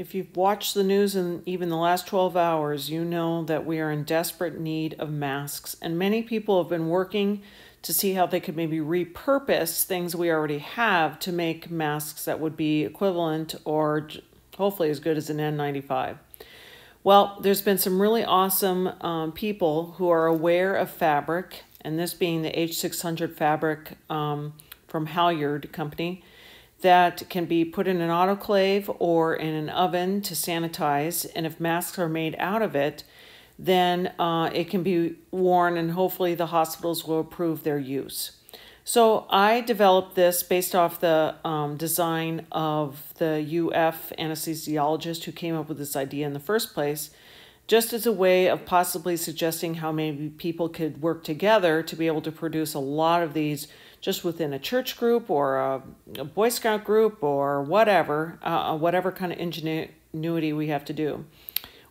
If you've watched the news in even the last 12 hours, you know that we are in desperate need of masks. And many people have been working to see how they could maybe repurpose things we already have to make masks that would be equivalent or hopefully as good as an N95. Well, there's been some really awesome people who are aware of fabric, and this being the H600 fabric from Halyard company, that can be put in an autoclave or in an oven to sanitize. And if masks are made out of it, then it can be worn, and hopefully the hospitals will approve their use. So I developed this based off the design of the UF anesthesiologist who came up with this idea in the first place, just as a way of possibly suggesting how maybe people could work together to be able to produce a lot of these just within a church group or a Boy Scout group or whatever kind of ingenuity we have to do.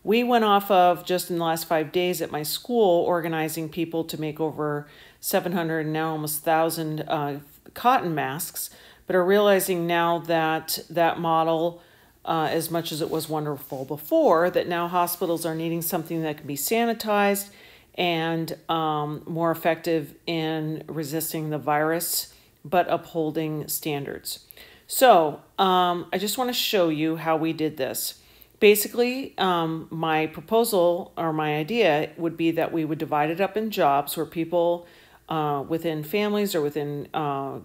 We went off of, just in the last 5 days at my school, organizing people to make over 700 and now almost 1,000 cotton masks, but are realizing now that that model, as much as it was wonderful before, that now hospitals are needing something that can be sanitized and more effective in resisting the virus, but upholding standards. So I just want to show you how we did this. Basically, my proposal or my idea would be that we would divide it up in jobs where people within families or within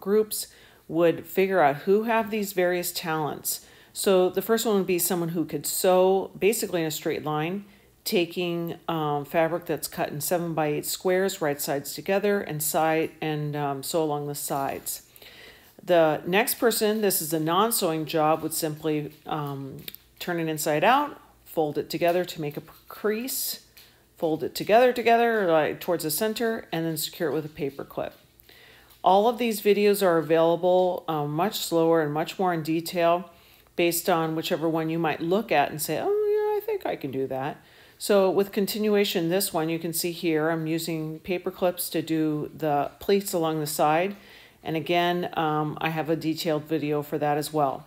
groups would figure out who have these various talents. So the first one would be someone who could sew basically in a straight line, taking fabric that's cut in 7x8 squares, right sides together, and sew along the sides. The next person, this is a non-sewing job, would simply turn it inside out, fold it together to make a crease, fold it together like towards the center, and then secure it with a paper clip. All of these videos are available much slower and much more in detail based on whichever one you might look at and say, oh yeah, I think I can do that. So with continuation, this one you can see here, I'm using paper clips to do the pleats along the side. And again, I have a detailed video for that as well.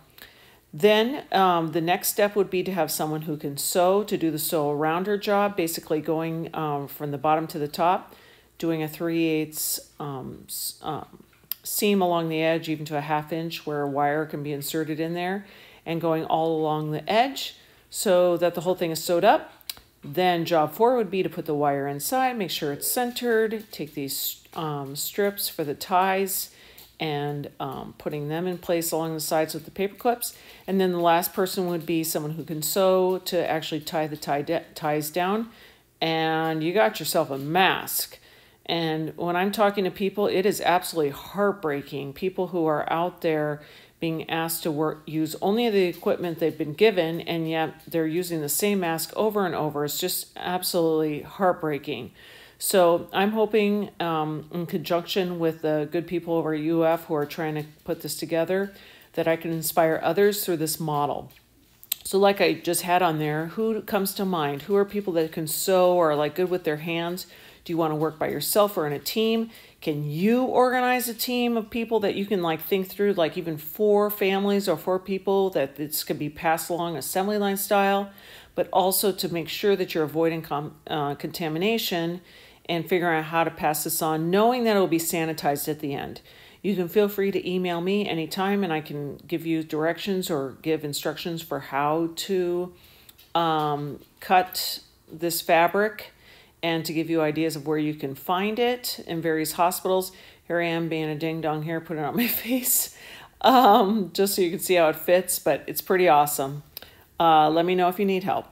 Then the next step would be to have someone who can sew to do the sew arounder job, basically going from the bottom to the top, doing a 3/8 seam along the edge, even to a 1/2 inch where a wire can be inserted in there, and going all along the edge so that the whole thing is sewed up. Then job 4 would be to put the wire inside, make sure it's centered, take these strips for the ties and putting them in place along the sides with the paper clips. And then the last person would be someone who can sew to actually tie the ties down. And you got yourself a mask. And when I'm talking to people, it is absolutely heartbreaking. People who are out there being asked to use only the equipment they've been given, and yet they're using the same mask over and over. It's just absolutely heartbreaking. So I'm hoping in conjunction with the good people over at UF who are trying to put this together, that I can inspire others through this model. So like I just had on there, who comes to mind? Who are people that can sew or are like good with their hands? Do you want to work by yourself or in a team? Can you organize a team of people that you can like think through, like even 4 families or 4 people, that this could be passed along assembly line style, but also to make sure that you're avoiding contamination and figuring out how to pass this on, knowing that it will be sanitized at the end. You can feel free to email me anytime and I can give you directions or give instructions for how to cut this fabric, and to give you ideas of where you can find it in various hospitals. Here I am being a ding-dong here, putting it on my face, just so you can see how it fits, but it's pretty awesome. Let me know if you need help.